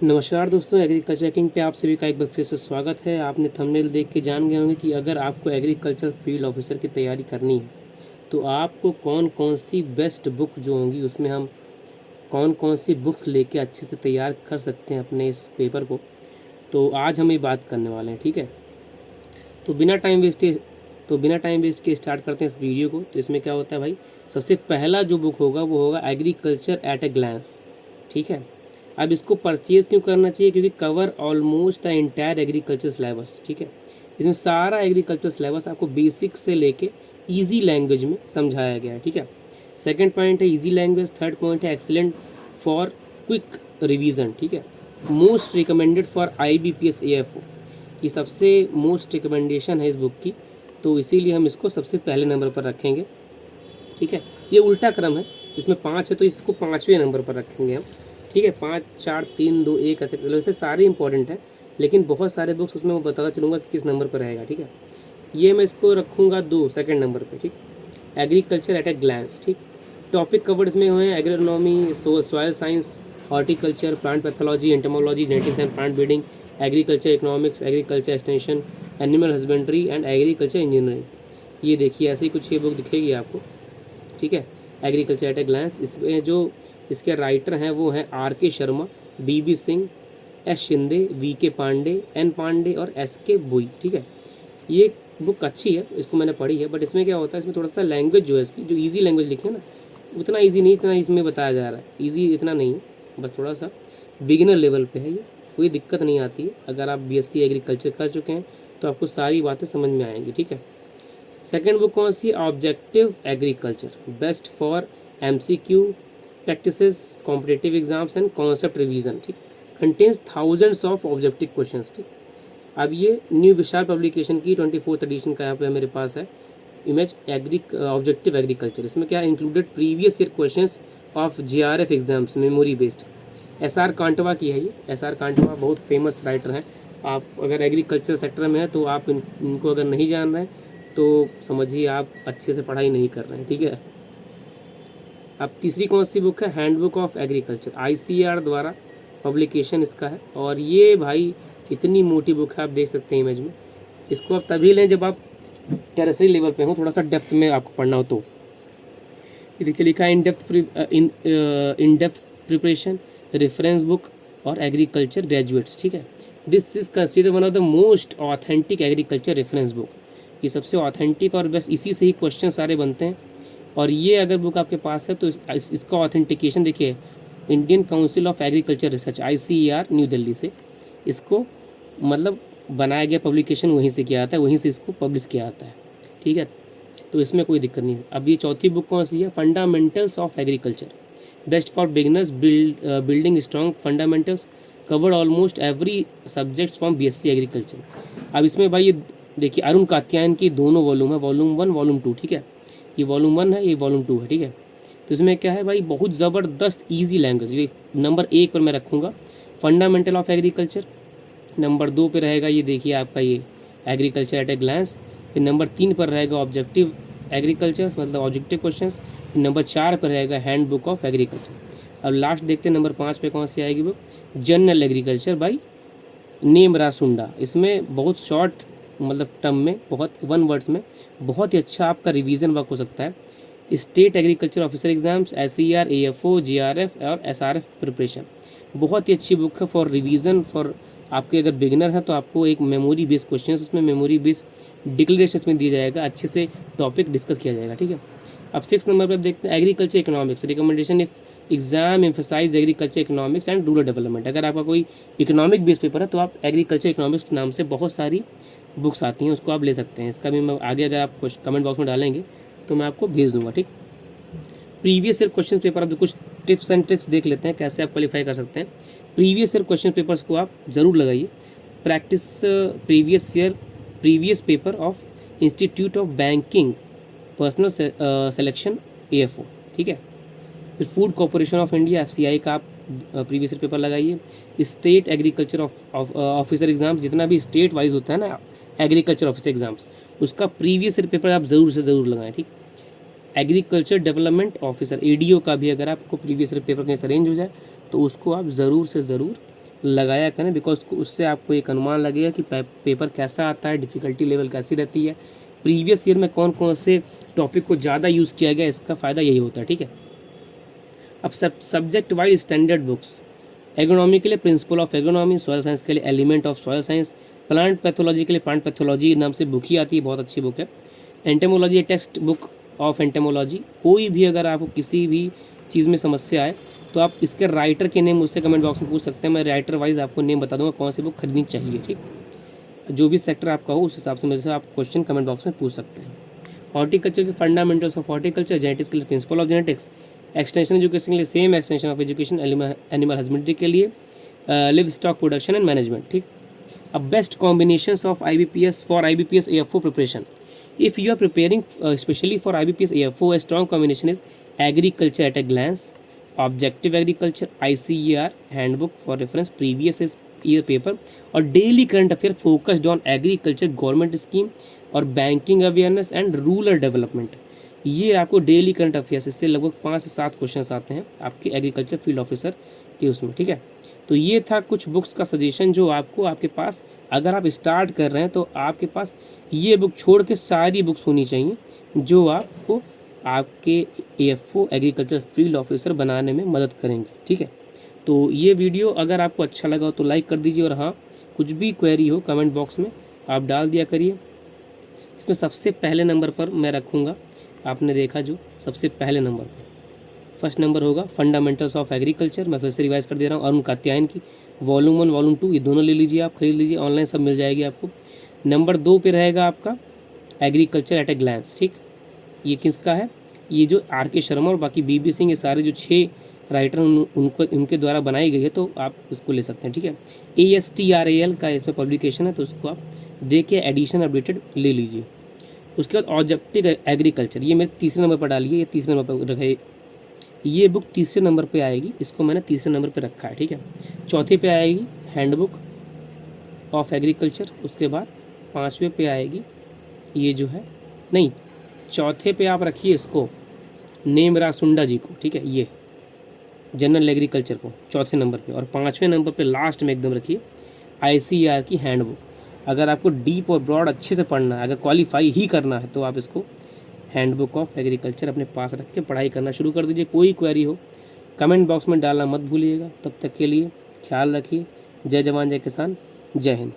नमस्कार दोस्तों, agriculture king पे आप सभी का एक बार फिर से स्वागत है। आपने थंबनेल देख के जान गए होंगे कि अगर आपको एग्रीकल्चर फील्ड ऑफिसर की तैयारी करनी है तो आपको कौन कौन सी बेस्ट बुक जो होंगी उसमें हम कौन कौन सी बुक्स लेके अच्छे से तैयार कर सकते हैं अपने इस पेपर को। तो आज हम ये बात करने वाले हैं, ठीक है। तो बिना टाइम वेस्ट के स्टार्ट करते हैं इस वीडियो को। तो इसमें क्या होता है भाई, सबसे पहला जो बुक होगा वो होगा एग्रीकल्चर एट ए ग्लैंस, ठीक है। अब इसको परचेज़ क्यों करना चाहिए, क्योंकि cover almost the entire agriculture syllabus, ठीक है। इसमें सारा एग्रीकल्चर सिलेबस आपको बेसिक से लेके इजी लैंग्वेज में समझाया गया है, ठीक है। सेकंड पॉइंट है इजी लैंग्वेज। थर्ड पॉइंट है एक्सीलेंट फॉर क्विक रिवीजन, ठीक है। Most recommended for IBPS AFO, ये सबसे मोस्ट रिकमेंडेशन है इस बुक की, तो इसीलिए हम इसको सबसे पहले नंबर पर रखेंगे, ठीक है। ये उल्टा क्रम है, इसमें 5 है तो इसको 5वें नंबर पर रखेंगे हम, ठीक है। 5 4 3 2 1 ऐसे वैसे सारे इंपॉर्टेंट हैं, लेकिन बहुत सारे बुक्स उसमें मैं बताता चलूँगा कि किस नंबर पर रहेगा, ठीक है। ये मैं इसको रखूँगा 2 सेकेंड नंबर पर, ठीक। एग्रीकल्चर एट ए ग्लैंस, ठीक। टॉपिक कवर्ड इसमें हुए हैं agronomy, soil science, horticulture, plant pathology, entomology, genetics and plant breeding, agriculture economics, agriculture extension, animal husbandry and agriculture engineering. ये देखिए ऐसी कुछ ये बुक दिखेगी आपको, ठीक है। एग्रीकल्चर एट ए ग्लैंस, इसमें जो इसके राइटर हैं वो हैं RK Sharma, BB Singh, S Shinde, VK Pandey, N Pandey और SK बुई, ठीक है। ये बुक अच्छी है, इसको मैंने पढ़ी है, बट इसमें क्या होता है, इसमें थोड़ा सा लैंग्वेज जो है इसकी, जो ईजी लैंग्वेज लिखी है ना, उतना ईजी नहीं, इतना इसमें बताया जा रहा है। ईजी इतना नहीं है, बस थोड़ा सा बिगिनर लेवल पे है ये, कोई दिक्कत नहीं आती है। अगर आप BSc एग्रीकल्चर कर चुके हैं तो आपको सारी बातें समझ में आएंगी, ठीक है। सेकेंड बुक कौन सी, objective agriculture, best for MCQ practices, competitive exams and concept revision, ठीक। Contains thousands of objective questions, ठीक। अब ये न्यू विशाल पब्लिकेशन की 24th एडिशन का यहाँ पे मेरे पास है इमेज ऑब्जेक्टिव एग्रीकल्चर। इसमें क्या included previous year questions of GRF exams, memory based. SR कांटवा की है ये। SR कांटवा बहुत फेमस राइटर हैं। आप अगर एग्रीकल्चर सेक्टर में हैं तो आप इनको अगर नहीं जान रहे हैं तो समझिए आप अच्छे से पढ़ाई नहीं कर रहे हैं, ठीक है। अब तीसरी कौन सी बुक है, हैंडबुक ऑफ एग्रीकल्चर, ICAR द्वारा पब्लिकेशन इसका है। और ये भाई इतनी मोटी बुक है, आप देख सकते हैं इमेज में। इसको आप तभी लें जब आप टेरेसरी लेवल पे हो, थोड़ा सा डेप्थ में आपको पढ़ना हो तो। ये देखिए लिखा है in depth preparation, reference book और एग्रीकल्चर ग्रेजुएट्स, ठीक है। This is consider one of the most authentic agriculture reference book. ये सबसे ऑथेंटिक और बस इसी से ही क्वेश्चन सारे बनते हैं। और ये अगर बुक आपके पास है तो इसका ऑथेंटिकेशन देखिए, Indian council of agriculture research ICAR new Delhi से इसको मतलब बनाया गया, पब्लिकेशन वहीं से किया जाता है, वहीं से इसको पब्लिश किया जाता है, ठीक है। तो इसमें कोई दिक्कत नहीं है। अब ये चौथी बुक कौन सी है, fundamentals of agriculture, best for beginners, building strong fundamentals, covered almost every subject from BSc agriculture. अब इसमें भाई ये देखिए अरुण कात्यायन की दोनों वॉल्यूम है, वॉल्यूम 1 वॉल्यूम 2, ठीक है। ये वॉल्यूम 1 है, ये वॉल्यूम 2 है, ठीक है। तो इसमें क्या है भाई, बहुत ज़बरदस्त ईजी लैंग्वेज। ये नंबर 1 पर मैं रखूँगा फंडामेंटल ऑफ एग्रीकल्चर। नंबर 2 पे रहेगा ये देखिए आपका ये एग्रीकल्चर एट ए ग्लैंस। फिर नंबर 3 पर रहेगा ऑब्जेक्टिव एग्रीकल्चर, मतलब ऑब्जेक्टिव क्वेश्चंस। नंबर 4 पर रहेगा हैंड बुक ऑफ एग्रीकल्चर। अब लास्ट देखते हैं नंबर 5 पे कौन सी आएगी वो, जनरल एग्रीकल्चर बाई नेमरा सुंडा। इसमें बहुत शॉर्ट मतलब टर्म में, बहुत 1 वर्ड्स में बहुत ही अच्छा आपका रिवीजन वर्क हो सकता है। State agriculture officer exams, SCR, AFO, GRF और SRF प्रिपरेशन, बहुत ही अच्छी बुक है फॉर रिवीजन। फॉर आपके अगर बिगिनर हैं तो आपको एक मेमोरी बेस्ड क्वेश्चन, उसमें मेमोरी बेस्ड डिक्लेरेशन में दिया जाएगा, अच्छे से टॉपिक डिस्कस किया जाएगा, ठीक है। अब 6 नंबर पर देखते हैं agriculture economics, recommendation if exam emphasise agriculture economics and rural development. अगर आपका कोई इकोनॉमिक बेस्ड पेपर है तो आप एग्रीकल्चर इकोनॉमिक्स के नाम से बहुत सारी बुक्स आती हैं, उसको आप ले सकते हैं। इसका भी मैं आगे अगर आप कमेंट बॉक्स में डालेंगे तो मैं आपको भेज दूंगा, ठीक। प्रीवियस ईयर क्वेश्चन पेपर, अब कुछ टिप्स एंड ट्रिक्स देख लेते हैं कैसे आप क्वालिफाई कर सकते हैं। प्रीवियस ईयर क्वेश्चन पेपर्स को आप ज़रूर लगाइए। Practice previous paper of institute of banking personal selection AFO, ठीक है। फिर food corporation of India FCI का आप प्रीवियस ईयर पेपर लगाइए। स्टेट एग्रीकल्चर ऑफिसर एग्जाम्स, जितना भी स्टेट वाइज होता है ना एग्रीकल्चर ऑफिसर एग्जाम्स, उसका प्रीवियस ईयर पेपर आप ज़रूर से ज़रूर लगाएं, ठीक। एग्रीकल्चर डेवलपमेंट ऑफिसर ADO का भी अगर आपको प्रीवियस ईयर पेपर कहीं से अरेंज हो जाए तो उसको आप ज़रूर से ज़रूर लगाया करें, बिकॉज उससे आपको एक अनुमान लगेगा कि पेपर कैसा आता है, डिफ़िकल्टी लेवल कैसी रहती है, प्रीवियस ईयर में कौन कौन से टॉपिक को ज़्यादा यूज़ किया गया, इसका फ़ायदा यही होता है। ठीक है, अब subject wise standard books, agronomy के लिए principle of agronomy, soil science के लिए element of soil science, plant pathology के लिए प्लांट पैथोलॉजी नाम से बुक ही आती है, बहुत अच्छी बुक है। Entomology text book of entomology. कोई भी अगर आपको किसी भी चीज़ में समस्या आए तो आप इसके राइटर के नेम मुझसे कमेंट बॉक्स में पूछ सकते हैं, मैं राइटर वाइज आपको नेम बता दूंगा कौन सी बुक खरीदनी चाहिए। ठीक, जो भी सेक्टर आपका हो उस हिसाब से मेरे से आप क्वेश्चन कमेंट बॉक्स में पूछ सकते हैं। हॉर्टिकल्चर के फंडामेंटल्स ऑफ हॉर्टिकल्चर, जेनेटिक्स के लिए principle of genetics, extension education के लिए same extension of education, animal husbandry के लिए live stock production and management. ठीक, अब best combinations of IBPS for IBPS AFO preparation, if you are preparing especially for IBPS AFO, a strong combination is agriculture at a glance, objective agriculture, ICER handbook for reference, previous year paper और daily current affair focused on agriculture government scheme और banking awareness and rural development। ये आपको daily current affairs, इससे लगभग 5 से 7 questions आते हैं आपके एग्रीकल्चर फील्ड ऑफिसर के उसमें। ठीक है, तो ये था कुछ बुक्स का सजेशन जो आपको आपके पास, अगर आप स्टार्ट कर रहे हैं तो आपके पास ये बुक छोड़ के सारी बुक्स होनी चाहिए जो आपको आपके AFO एग्रीकल्चर फील्ड ऑफिसर बनाने में मदद करेंगे। ठीक है, तो ये वीडियो अगर आपको अच्छा लगा हो तो लाइक कर दीजिए, और हाँ कुछ भी क्वेरी हो कमेंट बॉक्स में आप डाल दिया करिए। इसमें सबसे पहले नंबर पर मैं रखूँगा, आपने देखा जो सबसे पहले नंबर पर फर्स्ट नंबर होगा फंडामेंटल्स ऑफ एग्रीकल्चर। मैं फिर से रिवाइज कर दे रहा हूँ, अरुण कात्यायन की वॉल्यूम 1 वॉल्यूम 2 ये दोनों ले लीजिए, आप खरीद लीजिए, ऑनलाइन सब मिल जाएगी आपको। नंबर 2 पे रहेगा आपका एग्रीकल्चर एट ए ग्लैंस। ठीक, ये किसका है, ये जो RK शर्मा और बाकी BB सिंह, ये सारे जो 6 राइटर उनको उनके द्वारा बनाई गई है, तो आप इसको ले सकते हैं। ठीक है, ASTRAL का इसमें पब्लिकेशन है, तो उसको आप देख के एडिशन अपडेटेड ले लीजिए। उसके बाद ऑब्जेक्टिव एग्रीकल्चर, ये मेरे तीसरे नंबर पर डालिए, ये तीसरे नंबर पर रखे, ये बुक तीसरे नंबर पे आएगी, इसको मैंने तीसरे नंबर पे रखा है। ठीक है, चौथे पे आएगी हैंडबुक ऑफ एग्रीकल्चर, उसके बाद 5वें पे आएगी ये जो है, नहीं चौथे पे आप रखिए इसको नेमरा सुंडा जी को। ठीक है, ये जनरल एग्रीकल्चर को चौथे नंबर पे, और 5वें नंबर पे लास्ट में एकदम रखिए ICER की हैंडबुक। अगर आपको डीप और ब्रॉड अच्छे से पढ़ना है, अगर क्वालिफाई ही करना है, तो आप इसको हैंडबुक ऑफ एग्रीकल्चर अपने पास रख के पढ़ाई करना शुरू कर दीजिए। कोई क्वेरी हो कमेंट बॉक्स में डालना मत भूलिएगा। तब तक के लिए ख्याल रखिए। जय जवान जय किसान, जय हिंद।